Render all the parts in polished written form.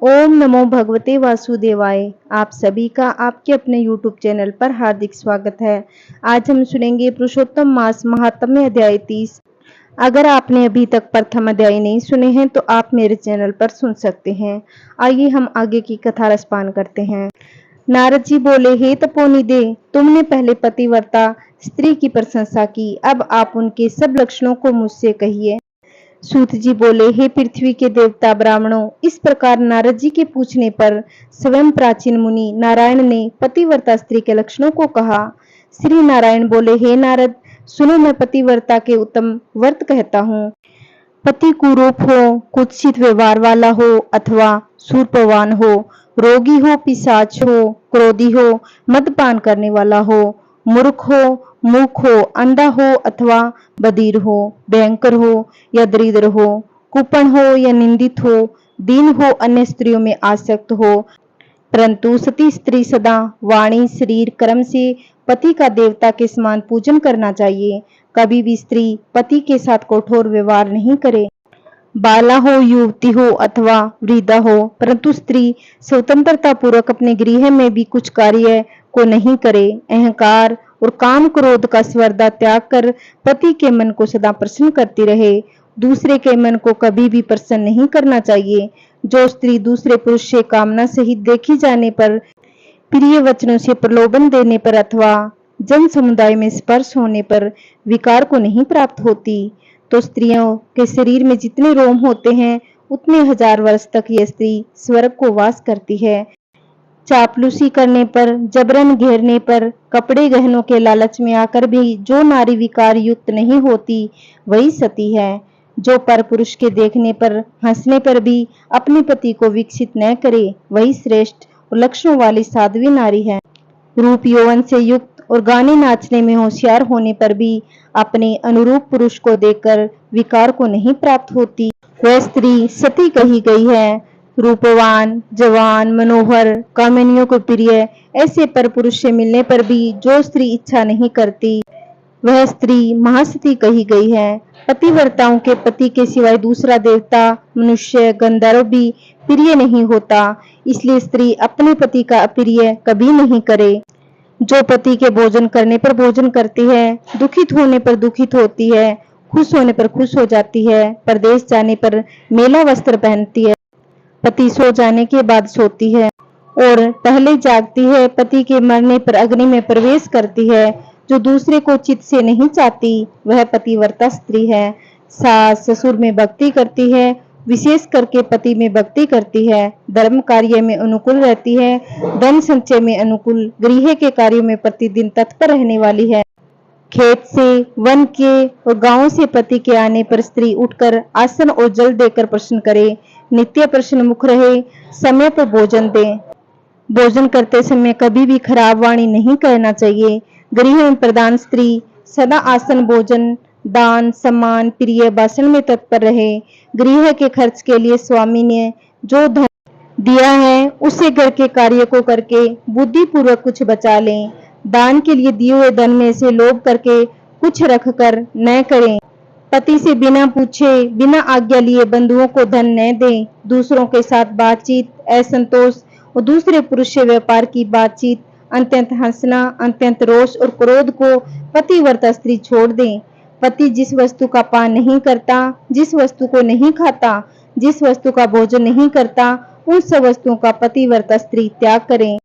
ओम नमो भगवते वासुदेवाय। आप सभी का आपके अपने YouTube चैनल पर हार्दिक स्वागत है। आज हम सुनेंगे पुरुषोत्तम मास महात्म्य अध्याय 30। अगर आपने अभी तक प्रथम अध्याय नहीं सुने हैं तो आप मेरे चैनल पर सुन सकते हैं। आइए हम आगे की कथा रसपान करते हैं। नारद जी बोले, हे तपोनिधे, तुमने पहले पतिव्रता स्त्री की प्रशंसा की, अब आप उनके सब लक्षणों को मुझसे कहिए। सूत जी बोले, हे पृथ्वी के देवता ब्राह्मणों, इस प्रकार नारद जी के पूछने पर स्वयं प्राचीन मुनि नारायण ने पतिव्रता स्त्री के लक्षणों को कहा। श्री नारायण बोले, हे नारद, सुनो, मैं पतिव्रता के उत्तम व्रत कहता हूँ। पति कुरूप हो, कुत्सित व्यवहार वाला हो अथवा शूरपवान हो, रोगी हो, पिशाच हो, क्रोधी हो, मदपान करने वाला हो, मूर्ख हो, मूक हो, अंधा हो अथवा बधिर हो, भयंकर हो या दरिद्र हो, कुपन हो या निंदित हो, दीन हो, अन्य स्त्रियों में आसक्त हो, परंतु सती स्त्री सदा वाणी शरीर कर्म से पति का देवता के समान पूजन करना चाहिए। कभी भी स्त्री पति के साथ कठोर व्यवहार नहीं करे। बाला हो, युवती हो अथवा वृद्धा हो, परंतु स्त्री स्वतंत्रता पूर्वक अपने गृह में भी कुछ कार्य को नहीं करे। अहंकार और काम क्रोध का स्पर्धा त्याग कर पति के मन को सदा प्रसन्न करती रहे। दूसरे के मन को कभी भी प्रसन्न नहीं करना चाहिए। जो स्त्री दूसरे पुरुष से कामना सहित देखी जाने पर, प्रिय वचनों से प्रलोभन देने पर अथवा जन समुदाय में स्पर्श होने पर विकार को नहीं प्राप्त होती, तो स्त्रियों के शरीर में जितने रोम होते हैं उतने हजार वर्ष तक यह स्त्री स्वर्ग को वास करती है। चापलूसी करने पर, जबरन घेरने पर, कपड़े गहनों के लालच में आकर भी जो नारी विकार युक्त नहीं होती वही सती है। जो पर पुरुष के देखने पर, हंसने पर भी अपने पति को विकसित न करे वही श्रेष्ठ और लक्षणों वाली साध्वी नारी है। रूप यौवन से युक्त और गाने नाचने में होशियार होने पर भी अपने अनुरूप पुरुष को देखकर विकार को नहीं प्राप्त होती, वह स्त्री सती कही गई है। रूपवान, जवान, मनोहर, कामिनियों को प्रिय ऐसे पर पुरुष से मिलने पर भी जो स्त्री इच्छा नहीं करती वह स्त्री महासती कही गई है। पतिव्रताओं के पति के सिवाय दूसरा देवता, मनुष्य, गंधर्व भी प्रिय नहीं होता, इसलिए स्त्री अपने पति का अप्रिय कभी नहीं करे। जो पति के भोजन करने पर भोजन करती है, दुखित होने पर दुखित होती है, खुश होने पर खुश हो जाती है, परदेश जाने पर मेला वस्त्र पहनती है, पति सो जाने के बाद सोती है और पहले जागती है, पति के मरने पर अग्नि में प्रवेश करती है, जो दूसरे को चित से नहीं चाहती वह पतिव्रता स्त्री है। सास ससुर में भक्ति करती है, विशेष करके पति में भक्ति करती है, धर्म कार्य में अनुकूल रहती है, धन संचय में अनुकूल, गृह के कार्यों में प्रतिदिन तत्पर रहने वाली है। खेत से, वन के और गांव से पति के आने पर स्त्री उठकर आसन और जल देकर प्रश्न करे, नित्य प्रश्न मुख रहे, समय पर भोजन दे। भोजन करते समय कभी भी खराब वाणी नहीं कहना चाहिए। गृह में प्रधान स्त्री सदा आसन, भोजन, दान, सम्मान, प्रिय भाषण में तत्पर रहे। गृह के खर्च के लिए स्वामी ने जो धन दिया है उसे घर के कार्य को करके बुद्धि पूर्वक कुछ बचा लें। दान के लिए दिए हुए धन में से लोभ करके कुछ रख कर न करें। पति से बिना पूछे, बिना आज्ञा लिए बंधुओं को धन न दें। दूसरों के साथ बातचीत, असंतोष और दूसरे पुरुष से व्यापार की बातचीत, अत्यंत हंसना, अत्यंत रोष और क्रोध को पतिव्रता स्त्री छोड़ दें। पति जिस वस्तु का पान नहीं करता, जिस वस्तु को नहीं खाता, जिस वस्तु का भोजन नहीं करता, उन सब वस्तुओं का पतिव्रता स्त्री त्याग करें।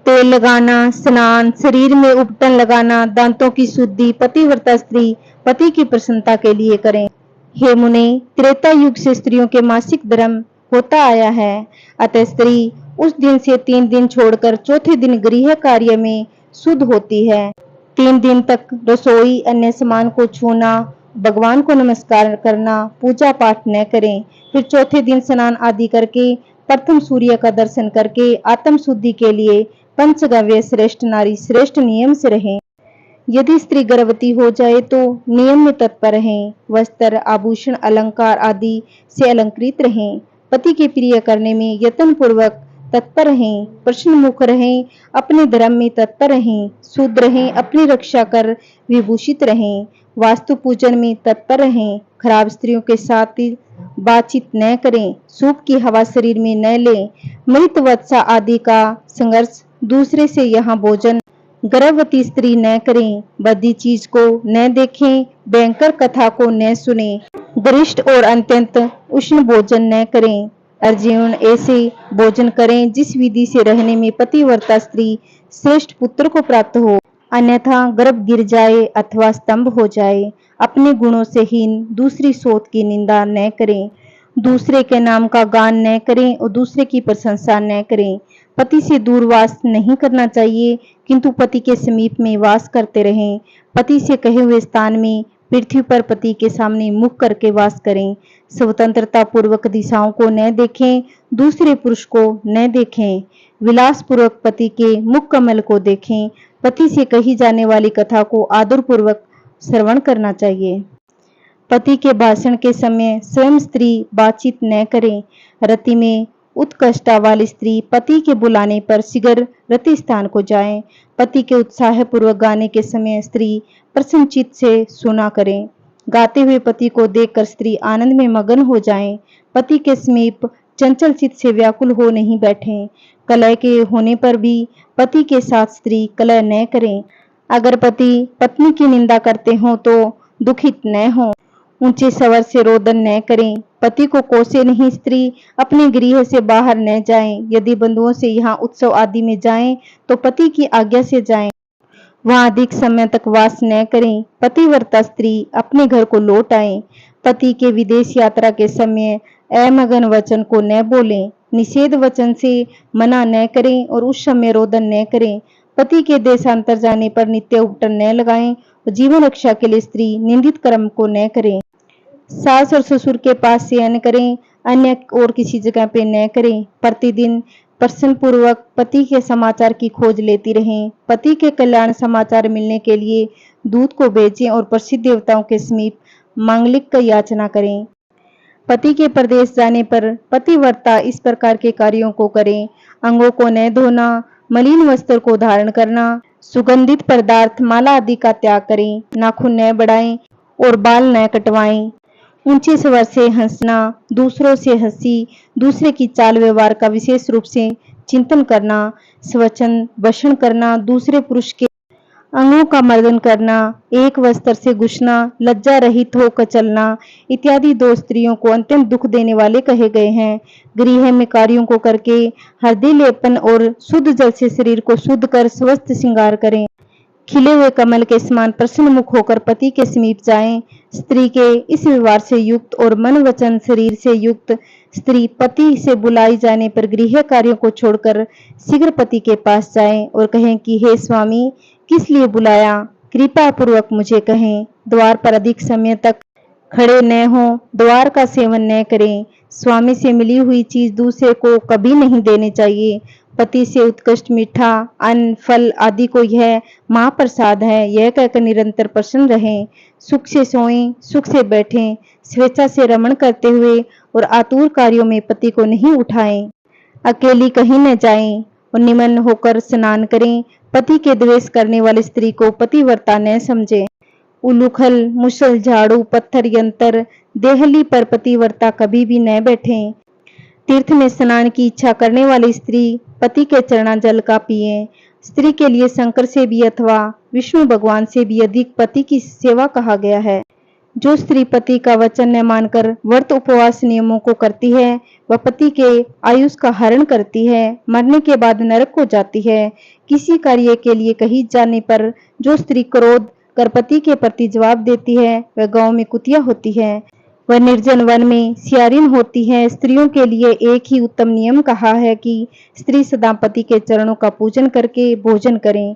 तेल लगाना, स्नान, शरीर में उपटन लगाना, दांतों की शुद्धि पतिव्रता स्त्री पति की प्रसन्नता के लिए करें। हे मुने, त्रेता युग से स्त्रियों के मासिक धर्म होता आया है, अतः स्त्री उस दिन से 3 दिन छोड़कर चौथे दिन गृह कार्य में शुद्ध होती है। 3 दिन तक रसोई, अन्य सामान को छूना, भगवान को नमस्कार करना, पूजा पाठ न करें। फिर चौथे दिन स्नान आदि करके प्रथम सूर्य का दर्शन करके आत्म शुद्धि के लिए पंचगव्य श्रेष्ठ नारी श्रेष्ठ नियम से रहें। यदि स्त्री गर्भवती हो जाए तो नियम में तत्पर रहें। वस्त्र, आभूषण, अलंकार आदि से अलंकृत रहें। पति के प्रिय करने में यत्न पूर्वक तत्पर रहें। प्रश्न मुख रहें, अपने धर्म में तत्पर रहें। शुद्ध रहें, अपनी रक्षा कर विभूषित रहें। वास्तु पूजन में तत्पर रहें। खराब स्त्रियों के साथ बातचीत न करें, सूप की हवा शरीर में न लें, मृत वत्सा आदि का संघर्ष दूसरे से यहाँ भोजन गर्भवती स्त्री न करें, बदी चीज को न देखें, भयंकर कथा को न सुने, गरिष्ठ और अत्यंत उष्ण भोजन न करें, अर्जीर्ण ऐसे भोजन करें जिस विधि से रहने में पतिव्रता स्त्री श्रेष्ठ पुत्र को प्राप्त हो, अन्यथा गर्भ गिर जाए अथवा स्तंभ हो जाए। अपने गुणों से हीन दूसरी सोत की निंदा न करें, दूसरे के नाम का गान न करें और दूसरे की प्रशंसा न करें। पति से दूर वास नहीं करना चाहिए, किंतु पति के समीप में वास करते रहें। पति से कहे हुए स्थान में पृथ्वी पर पति के सामने मुख करके वास करें। स्वतंत्रता पूर्वक दिशाओं को न देखें, दूसरे पुरुष को न देखें। विलास पूर्वक पति के मुख कमल को देखें। पति से कही जाने वाली कथा को आदर पूर्वक श्रवण करना चाहिए। पति के भाषण के समय स्वयं स्त्री बातचीत न करे। रति में उत्कष्टा वाली स्त्री पति के बुलाने पर शीघ्र रति स्थान को जाए। पति के उत्साह पूर्वक गाने के समय स्त्री प्रसन्नचित्त से सुना करें। गाते हुए पति को देखकर स्त्री आनंद में मगन हो जाए। पति के समीप चंचल चित्त से व्याकुल हो नहीं बैठे। कलह के होने पर भी पति के साथ स्त्री कलह न करें। अगर पति पत्नी की निंदा करते हो तो दुखित न हो, ऊंचे स्वर से रोदन न करें। पति को कोसे नहीं, स्त्री अपने गृह से बाहर न जाएं। यदि बंधुओं से यहाँ उत्सव आदि में जाएं तो पति की आज्ञा से जाएं, वहां अधिक समय तक वास न करें। पतिव्रता स्त्री अपने घर को लौट आए। पति के विदेश यात्रा के समय अमगन वचन को न बोलें, निषेध वचन से मना न करें और उस समय रोदन न करें। पति के देशांतर जाने पर नित्य उपटन न लगाएं और जीवन रक्षा के लिए स्त्री निंदित कर्म को न करें। सास और ससुर के पास शयन करें, अन्य और किसी जगह पे न करें। प्रतिदिन प्रसन्न पूर्वक पति के समाचार की खोज लेती रहें। पति के कल्याण समाचार मिलने के लिए दूत को भेजें और प्रसिद्ध देवताओं के समीप मांगलिक का याचना करें। पति के प्रदेश जाने पर पतिव्रता इस प्रकार के कार्यों को करें: अंगों को न धोना, मलिन वस्त्र को धारण करना, सुगंधित पदार्थ माला आदि का त्याग करें, नाखून न बढ़ाएं और बाल न कटवाएं, ऊंचे स्वर से हंसना, दूसरों से हंसी, दूसरे की चाल व्यवहार का विशेष रूप से चिंतन करना, स्वचन भाषण करना, दूसरे पुरुष के अंगों का मर्दन करना, एक वस्त्र से घुसना, लज्जा रहित होकर चलना इत्यादि दो स्त्रियों को अत्यंत दुख देने वाले कहे गए हैं। गृह में कार्यों को करके हृदय लेपन और शुद्ध जल से शरीर को शुद्ध कर स्वस्थ श्रृंगार करें। खिले हुए कमल के समान प्रसन्न मुख होकर पति के समीप जाएं। स्त्री के इस व्यवहार से युक्त और मन वचन शरीर से युक्त स्त्री पति से बुलाई जाने पर गृह कार्यों को छोड़कर शीघ्र पति के पास जाएं और कहें कि हे स्वामी, किस लिए बुलाया, कृपा पूर्वक मुझे कहें। द्वार पर अधिक समय तक खड़े न हो, द्वार का सेवन न करें। स्वामी से मिली हुई चीज दूसरे को कभी नहीं देनी चाहिए। पति से उत्कृष्ट मीठा अन्न फल आदि को यह महाप्रसाद है, यह कहकर निरंतर प्रसन्न रहें। सुख से सोएं, सुख से बैठें, स्वेच्छा से रमण करते हुए और आतुर कार्यों में पति को नहीं उठाएं। अकेली कहीं न जाएं और निमन होकर स्नान करें। पति के द्वेष करने वाली स्त्री को पतिव्रता न समझें। उलूखल, मुसल, झाड़ू, पत्थर, यंत्र, देहली पर पतिव्रता कभी भी न बैठें। तीर्थ में स्नान की इच्छा करने वाली स्त्री पति के चरणाजल का पिए। स्त्री के लिए शंकर से भी अथवा विष्णु भगवान से भी अधिक पति की सेवा कहा गया है। जो स्त्री पति का वचन न मानकर व्रत उपवास नियमों को करती है, वह पति के आयुष का हरण करती है, मरने के बाद नरक को जाती है। किसी कार्य के लिए कही जाने पर जो स्त्री क्रोध कर पति के प्रति जवाब देती है, वह गांव में कुतिया होती है, वह निर्जन वन में सियारिन होती है। स्त्रियों के लिए एक ही उत्तम नियम कहा है कि स्त्री सदा पति के चरणों का पूजन करके भोजन करें।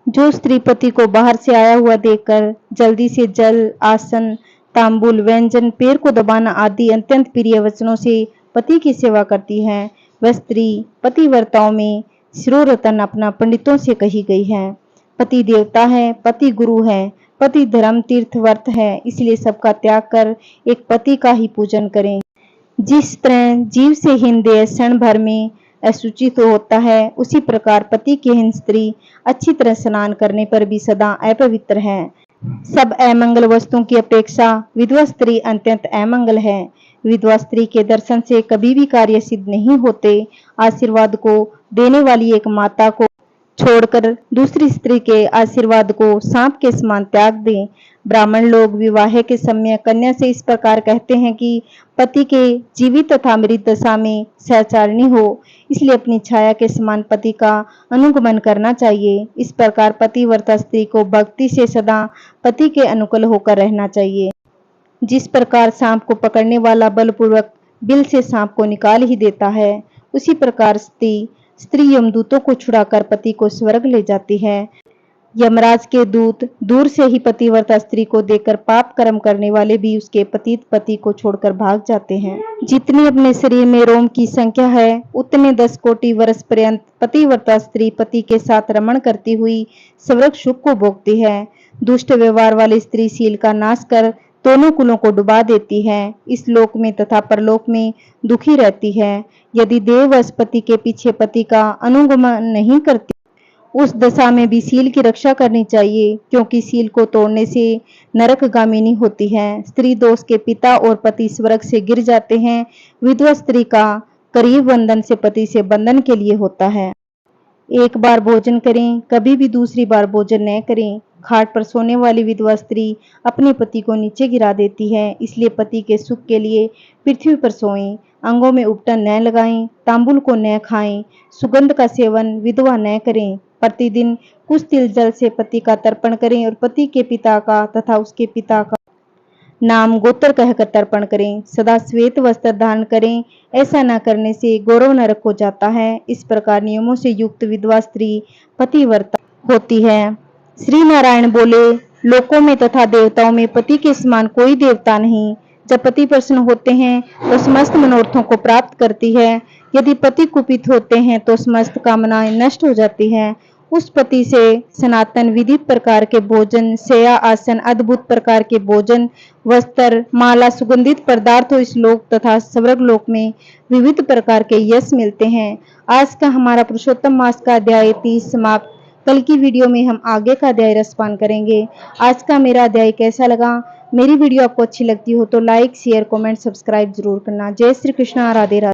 जो स्त्री पति को बाहर से आया हुआ देखकर जल्दी से जल, आसन, तांबुल, व्यंजन, पैर को दबाना आदि अत्यंत प्रिय वचनों से पति की सेवा करती है, वह स्त्री पतिव्रताओं में शिरोरतन अपना पंडितों से कही गई है। पति देवता है, पति गुरु है, पति धर्म तीर्थ व्रत है, इसलिए सबका त्याग कर एक पति का ही पूजन करें। जिस तरह जीव से हीन देह क्षण भर में अशुचित होता है, उसी प्रकार पति की हीन स्त्री अच्छी तरह स्नान करने पर भी सदा अपवित्र है। सब अमंगल वस्तुओं की अपेक्षा विधवा स्त्री अत्यंत अमंगल है। विधवा स्त्री के दर्शन से कभी भी कार्य सिद्ध नहीं होते। आशीर्वाद को देने वाली एक माता को छोड़कर दूसरी स्त्री के आशीर्वाद को सांप के समान त्याग दें। ब्राह्मण लोग विवाह के समय कन्या से इस प्रकार कहते हैं कि पति के जीवित तथा मृत दशा में सहचारिणी हो, इसलिए अपनी छाया के समान पति का अनुगमन करना चाहिए। इस प्रकार पतिव्रता स्त्री को भक्ति से सदा पति के अनुकूल होकर रहना चाहिए। जिस प्रकार सांप को पकड़ने वाला बलपूर्वक बिल से सांप को निकाल ही देता है, उसी प्रकार स्त्री यमदूतों को छुड़ाकर पति को स्वर्ग ले जाती है। यमराज के दूत दूर से ही पतिव्रता स्त्री को देखकर पाप कर्म करने वाले भी उसके पतित पति को छोड़कर भाग जाते हैं। जितनी अपने शरीर में रोम की संख्या है, उतने 10 कोटि वर्ष पर्यंत पतिव्रता स्त्री पति के साथ रमण करती हुई स्वर्ग सुख को भोगती है। दुष्ट व्यवहार वाली स्त्री शील का नाश कर दोनों कुलों को डुबा देती है। इस लोक में तथा परलोक में दुखी रहती है। यदि देववश पति के पीछे पति का अनुगमन नहीं करती, उस दशा में भी शील की रक्षा करनी चाहिए, क्योंकि शील को तोड़ने से नरकगामिनी होती है। स्त्री दोष के पिता और पति स्वर्ग से गिर जाते हैं। विधवा स्त्री का करीब बंधन से पति से बंधन के लिए होता है। एक बार भोजन करें, कभी भी दूसरी बार भोजन न करें। खाट पर सोने वाली विधवा स्त्री अपने पति को नीचे गिरा देती है, इसलिए पति के सुख के लिए पृथ्वी पर सोएं। अंगों में उपटन न लगाएं, तांबुल को न खाएं, सुगंध का सेवन विधवा न करें। प्रतिदिन कुछ तिल जल से पति का तर्पण करें और पति के पिता का तथा उसके पिता का नाम गोत्र कहकर तर्पण करें। सदा श्वेत वस्त्र धारण करें, ऐसा न करने से गौरव नरक हो जाता है। इस प्रकार नियमों से युक्त विधवा स्त्री पतिव्रता होती है। श्री नारायण बोले, लोकों में तथा देवताओं में पति के समान कोई देवता नहीं। जब पति प्रसन्न होते हैं तो समस्त मनोरथों को प्राप्त करती है। यदि पति कुपित होते हैं तो समस्त कामनाएं नष्ट हो जाती हैं। उस पति से सनातन विदित प्रकार के भोजन, शय्या आसन, अद्भुत प्रकार के भोजन, वस्त्र, माला, सुगंधित पदार्थों इस लोक तथा स्वर्ग लोक में विविध प्रकार के यश मिलते हैं। आज का हमारा पुरुषोत्तम मास का अध्याय 30 समाप्त। कल की वीडियो में हम आगे का अध्याय रसपान करेंगे। आज का मेरा अध्याय कैसा लगा? मेरी वीडियो आपको अच्छी लगती हो तो लाइक, शेयर, कमेंट, सब्सक्राइब जरूर करना। जय श्री कृष्णा, राधे राधे।